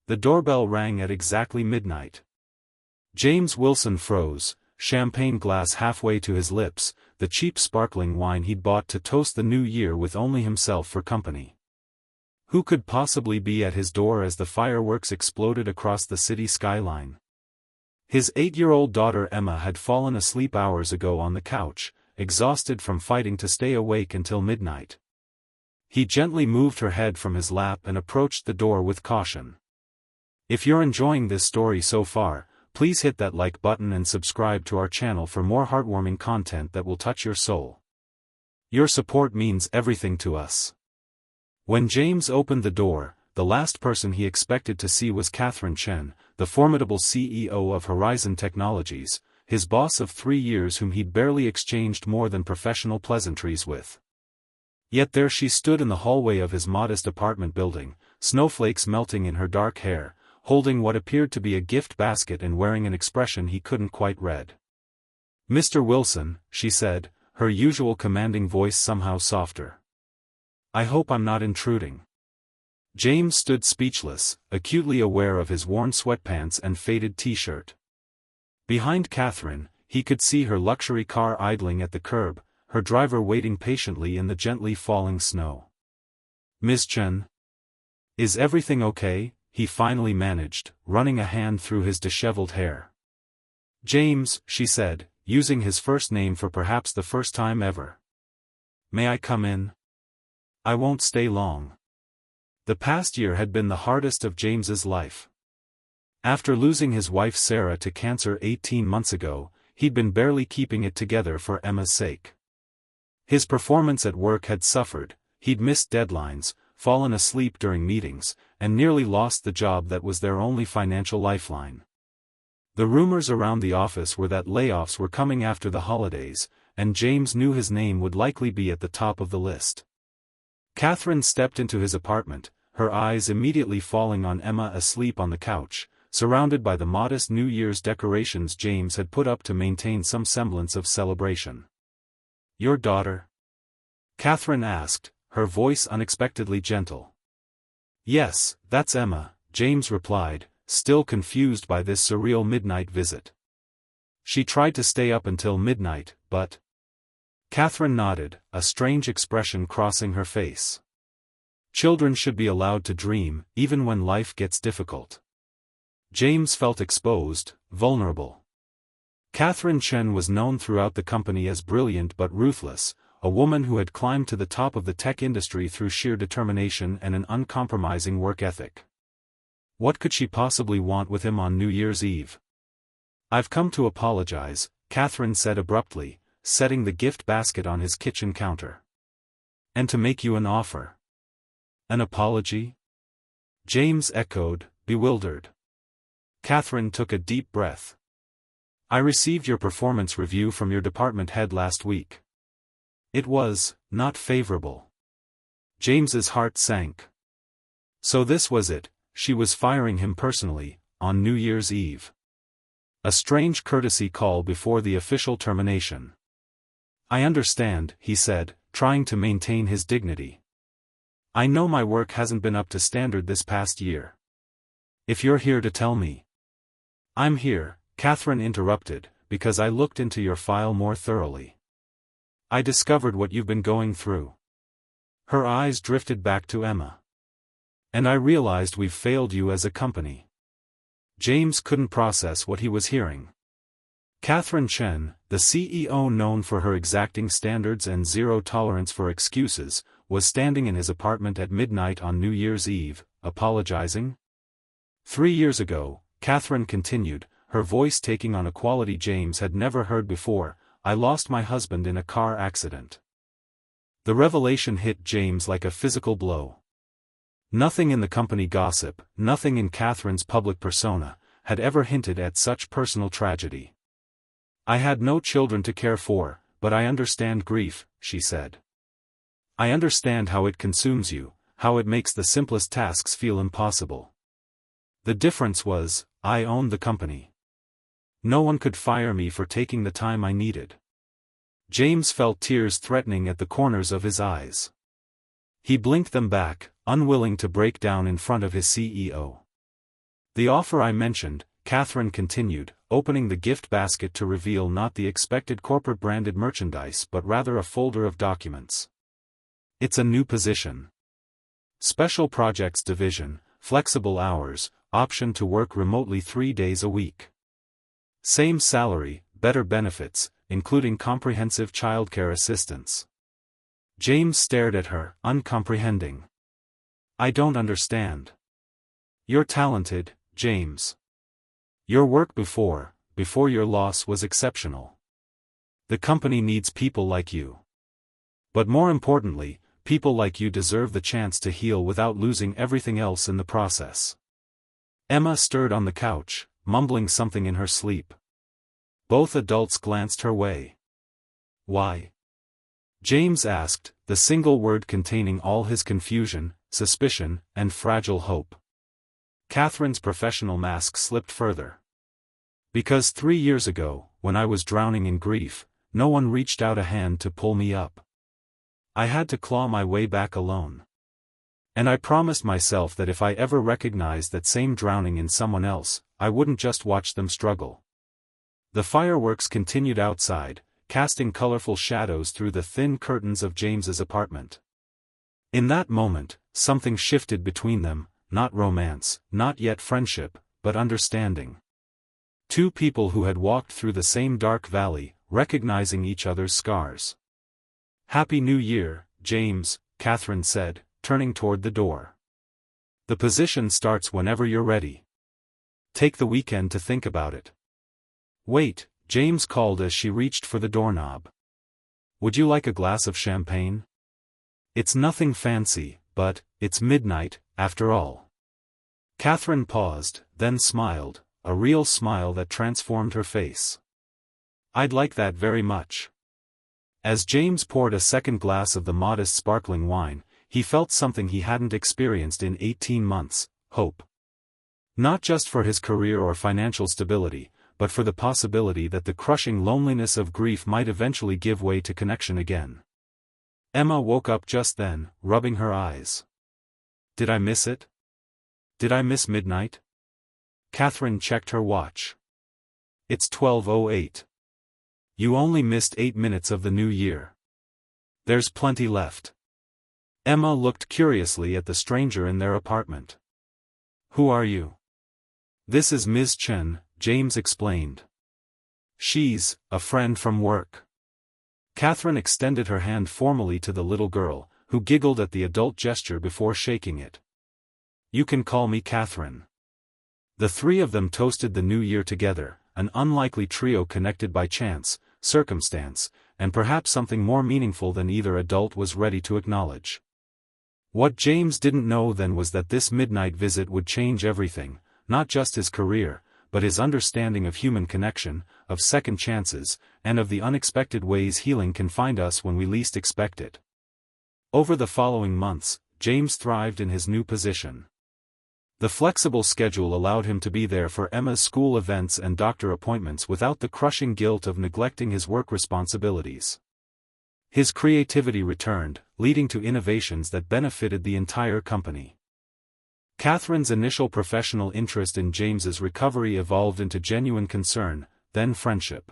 The doorbell rang at exactly midnight. James Wilson froze, champagne glass halfway to his lips, the cheap sparkling wine he'd bought to toast the new year with only himself for company. Who could possibly be at his door as the fireworks exploded across the city skyline? His 8-year-old daughter Emma had fallen asleep hours ago on the couch, exhausted from fighting to stay awake until midnight. He gently moved her head from his lap and approached the door with caution. If you're enjoying this story so far, please hit that like button and subscribe to our channel for more heartwarming content that will touch your soul. Your support means everything to us. When James opened the door, the last person he expected to see was Katherine Chen, the formidable CEO of Horizon Technologies, his boss of 3 years whom he'd barely exchanged more than professional pleasantries with. Yet there she stood in the hallway of his modest apartment building, snowflakes melting in her dark hair, holding what appeared to be a gift basket and wearing an expression he couldn't quite read. "Mr. Wilson," she said, her usual commanding voice somehow softer. "I hope I'm not intruding." James stood speechless, acutely aware of his worn sweatpants and faded t-shirt. Behind Katherine, he could see her luxury car idling at the curb, her driver waiting patiently in the gently falling snow. "Miss Chen? Is everything okay?" he finally managed, running a hand through his disheveled hair. "James," she said, using his first name for perhaps the first time ever. "May I come in? I won't stay long." The past year had been the hardest of James's life. After losing his wife Sarah to cancer 18 months ago, he'd been barely keeping it together for Emma's sake. His performance at work had suffered, he'd missed deadlines, fallen asleep during meetings, and nearly lost the job that was their only financial lifeline. The rumors around the office were that layoffs were coming after the holidays, and James knew his name would likely be at the top of the list. Katherine stepped into his apartment, her eyes immediately falling on Emma asleep on the couch, surrounded by the modest New Year's decorations James had put up to maintain some semblance of celebration. "Your daughter?" Katherine asked, her voice unexpectedly gentle. "Yes, that's Emma," James replied, still confused by this surreal midnight visit. "She tried to stay up until midnight, but—" Katherine nodded, a strange expression crossing her face. Children should be allowed to dream, even when life gets difficult. James felt exposed, vulnerable. Katherine Chen was known throughout the company as brilliant but ruthless, a woman who had climbed to the top of the tech industry through sheer determination and an uncompromising work ethic. What could she possibly want with him on New Year's Eve? "I've come to apologize," Katherine said abruptly, setting the gift basket on his kitchen counter. "And to make you an offer." "An apology?" James echoed, bewildered. Katherine took a deep breath. "I received your performance review from your department head last week. It was not favorable." James's heart sank. So this was it, she was firing him personally, on New Year's Eve. A strange courtesy call before the official termination. "I understand," he said, trying to maintain his dignity. "I know my work hasn't been up to standard this past year. If you're here to tell me—" "I'm here," Katherine interrupted, "because I looked into your file more thoroughly. I discovered what you've been going through." Her eyes drifted back to Emma. "And I realized we've failed you as a company." James couldn't process what he was hearing. Katherine Chen, the CEO known for her exacting standards and zero tolerance for excuses, was standing in his apartment at midnight on New Year's Eve, apologizing? 3 years ago, Katherine continued, her voice taking on a quality James had never heard before, "I lost my husband in a car accident." The revelation hit James like a physical blow. Nothing in the company gossip, nothing in Katherine's public persona, had ever hinted at such personal tragedy. "I had no children to care for, but I understand grief," she said. "I understand how it consumes you, how it makes the simplest tasks feel impossible. The difference was, I owned the company. No one could fire me for taking the time I needed." James felt tears threatening at the corners of his eyes. He blinked them back, unwilling to break down in front of his CEO. The offer I mentioned, Katherine continued, opening the gift basket to reveal not the expected corporate-branded merchandise but rather a folder of documents. It's a new position. Special Projects Division, flexible hours, option to work remotely 3 days a week. Same salary, better benefits, including comprehensive childcare assistance. James stared at her, uncomprehending. I don't understand. You're talented, James. Your work before your loss was exceptional. The company needs people like you. But more importantly, people like you deserve the chance to heal without losing everything else in the process. Emma stirred on the couch, mumbling something in her sleep. Both adults glanced her way. Why? James asked, the single word containing all his confusion, suspicion, and fragile hope. Katherine's professional mask slipped further. Because 3 years ago, when I was drowning in grief, no one reached out a hand to pull me up. I had to claw my way back alone. And I promised myself that if I ever recognized that same drowning in someone else, I wouldn't just watch them struggle. The fireworks continued outside, casting colorful shadows through the thin curtains of James's apartment. In that moment, something shifted between them, not romance, not yet friendship, but understanding. Two people who had walked through the same dark valley, recognizing each other's scars. Happy New Year, James, Katherine said, turning toward the door. The position starts whenever you're ready. Take the weekend to think about it. Wait, James called as she reached for the doorknob. Would you like a glass of champagne? It's nothing fancy, but it's midnight, after all. Katherine paused, then smiled, a real smile that transformed her face. I'd like that very much. As James poured a second glass of the modest sparkling wine, he felt something he hadn't experienced in 18 months, hope. Not just for his career or financial stability, but for the possibility that the crushing loneliness of grief might eventually give way to connection again. Emma woke up just then, rubbing her eyes. Did I miss it? Did I miss midnight? Katherine checked her watch. It's 12:08. You only missed 8 minutes of the new year. There's plenty left. Emma looked curiously at the stranger in their apartment. Who are you? This is Ms. Chen, James explained. She's a friend from work. Katherine extended her hand formally to the little girl, who giggled at the adult gesture before shaking it. You can call me Katherine. The three of them toasted the new year together, an unlikely trio connected by chance, circumstance, and perhaps something more meaningful than either adult was ready to acknowledge. What James didn't know then was that this midnight visit would change everything, not just his career, but his understanding of human connection, of second chances, and of the unexpected ways healing can find us when we least expect it. Over the following months, James thrived in his new position. The flexible schedule allowed him to be there for Emma's school events and doctor appointments without the crushing guilt of neglecting his work responsibilities. His creativity returned, leading to innovations that benefited the entire company. Katherine's initial professional interest in James's recovery evolved into genuine concern, then friendship.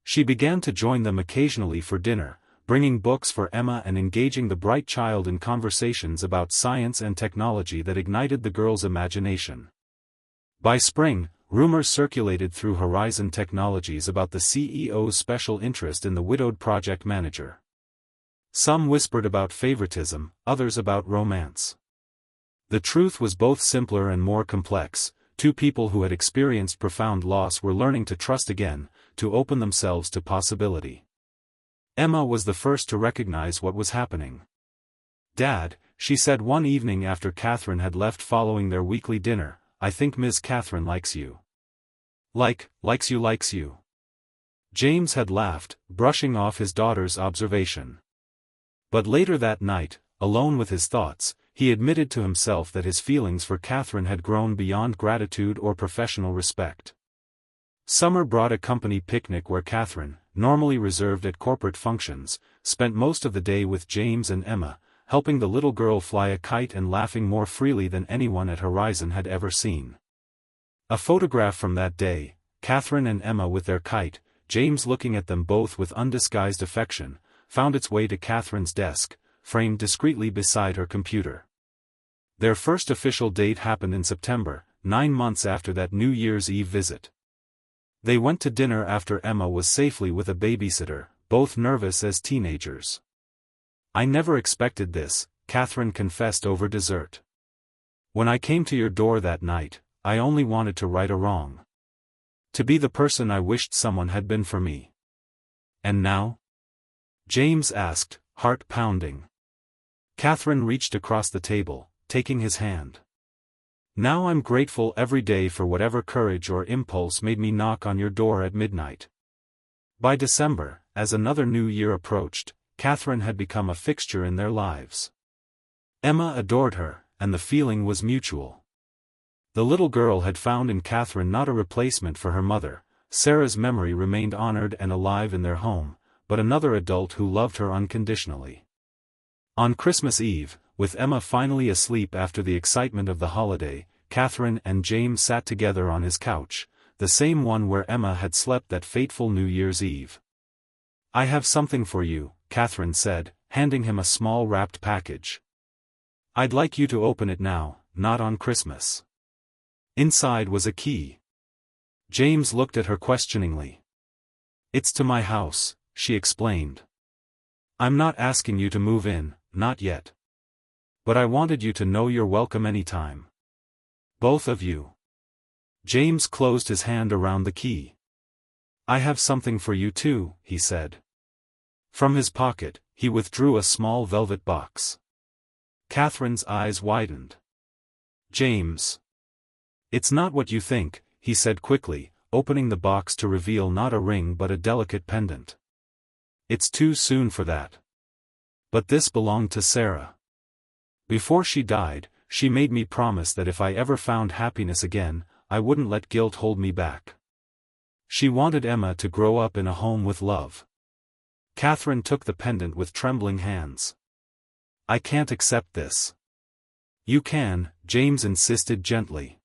She began to join them occasionally for dinner, bringing books for Emma and engaging the bright child in conversations about science and technology that ignited the girl's imagination. By spring, rumors circulated through Horizon Technologies about the CEO's special interest in the widowed project manager. Some whispered about favoritism, others about romance. The truth was both simpler and more complex. Two people who had experienced profound loss were learning to trust again, to open themselves to possibility. Emma was the first to recognize what was happening. Dad, she said one evening after Katherine had left following their weekly dinner, I think Ms. Katherine likes you. Likes you. James had laughed, brushing off his daughter's observation. But later that night, alone with his thoughts, he admitted to himself that his feelings for Katherine had grown beyond gratitude or professional respect. Summer brought a company picnic where Katherine, normally reserved at corporate functions, spent most of the day with James and Emma, helping the little girl fly a kite and laughing more freely than anyone at Horizon had ever seen. A photograph from that day, Katherine and Emma with their kite, James looking at them both with undisguised affection, found its way to Katherine's desk, framed discreetly beside her computer. Their first official date happened in September, 9 months after that New Year's Eve visit. They went to dinner after Emma was safely with a babysitter, both nervous as teenagers. "I never expected this," Katherine confessed over dessert. "When I came to your door that night, I only wanted to right a wrong. To be the person I wished someone had been for me." "And now?" James asked, heart pounding. Katherine reached across the table, taking his hand. "Now I'm grateful every day for whatever courage or impulse made me knock on your door at midnight." By December, as another new year approached, Katherine had become a fixture in their lives. Emma adored her, and the feeling was mutual. The little girl had found in Katherine not a replacement for her mother. Sarah's memory remained honored and alive in their home, but another adult who loved her unconditionally. On Christmas Eve, with Emma finally asleep after the excitement of the holiday, Katherine and James sat together on his couch, the same one where Emma had slept that fateful New Year's Eve. "I have something for you," Katherine said, handing him a small wrapped package. "I'd like you to open it now, not on Christmas." Inside was a key. James looked at her questioningly. "It's to my house," she explained. "I'm not asking you to move in, not yet. But I wanted you to know you're welcome anytime. Both of you." James closed his hand around the key. "I have something for you too," he said. From his pocket, he withdrew a small velvet box. Katherine's eyes widened. "James. It's not what you think," he said quickly, opening the box to reveal not a ring but a delicate pendant. "It's too soon for that. But this belonged to Sarah. Before she died, she made me promise that if I ever found happiness again, I wouldn't let guilt hold me back. She wanted Emma to grow up in a home with love." Katherine took the pendant with trembling hands. "I can't accept this." "You can," James insisted gently.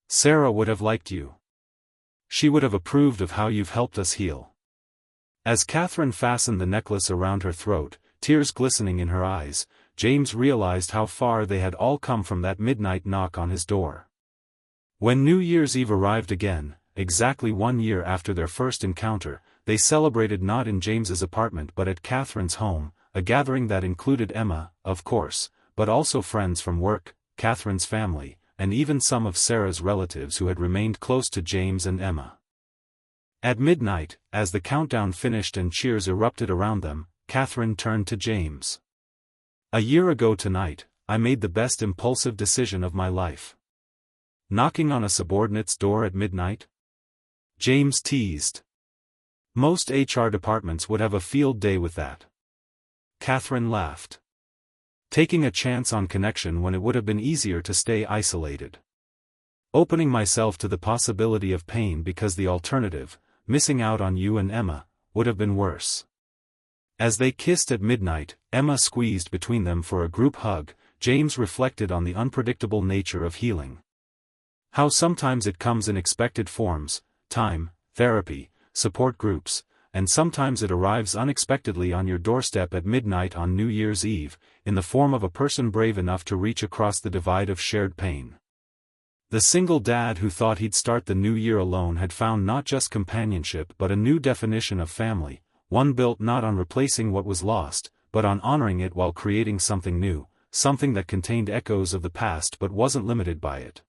"Sarah would have liked you. She would have approved of how you've helped us heal." As Katherine fastened the necklace around her throat, tears glistening in her eyes, James realized how far they had all come from that midnight knock on his door. When New Year's Eve arrived again, exactly 1 year after their first encounter, they celebrated not in James's apartment but at Katherine's home, a gathering that included Emma, of course, but also friends from work, Katherine's family, and even some of Sarah's relatives who had remained close to James and Emma. At midnight, as the countdown finished and cheers erupted around them, Katherine turned to James. "A year ago tonight, I made the best impulsive decision of my life. Knocking on a subordinate's door at midnight?" James teased. "Most HR departments would have a field day with that." Katherine laughed. "Taking a chance on connection when it would have been easier to stay isolated. Opening myself to the possibility of pain because the alternative, missing out on you and Emma, would have been worse." As they kissed at midnight, Emma squeezed between them for a group hug. James reflected on the unpredictable nature of healing. How sometimes it comes in expected forms: time, therapy, support groups, and sometimes it arrives unexpectedly on your doorstep at midnight on New Year's Eve, in the form of a person brave enough to reach across the divide of shared pain. The single dad who thought he'd start the new year alone had found not just companionship but a new definition of family, one built not on replacing what was lost, but on honoring it while creating something new, something that contained echoes of the past but wasn't limited by it.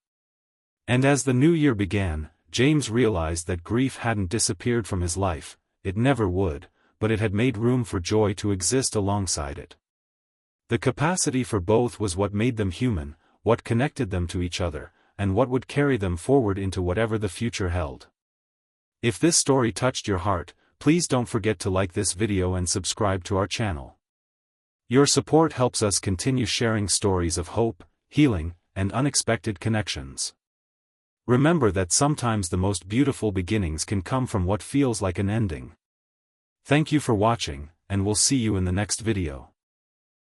And as the new year began, James realized that grief hadn't disappeared from his life, it never would, but it had made room for joy to exist alongside it. The capacity for both was what made them human, what connected them to each other, and what would carry them forward into whatever the future held. If this story touched your heart, please don't forget to like this video and subscribe to our channel. Your support helps us continue sharing stories of hope, healing, and unexpected connections. Remember that sometimes the most beautiful beginnings can come from what feels like an ending. Thank you for watching, and we'll see you in the next video.